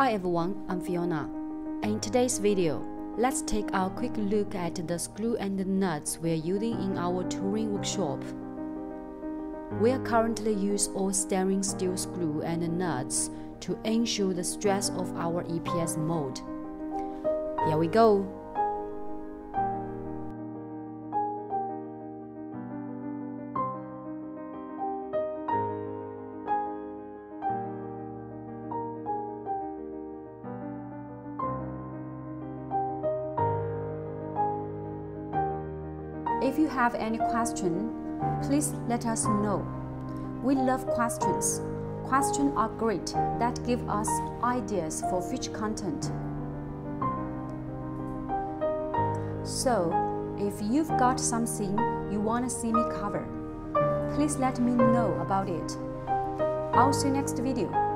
Hi everyone, I'm Fiona. In today's video, let's take a quick look at the screw and the nuts we're using in our touring workshop. We are currently using all stainless steel screw and nuts to ensure the stress of our EPS mold. Here we go! If you have any question, please let us know. We love questions. Questions are great that give us ideas for future content. So, if you've got something you want to see me cover, please let me know about it. I'll see you next video.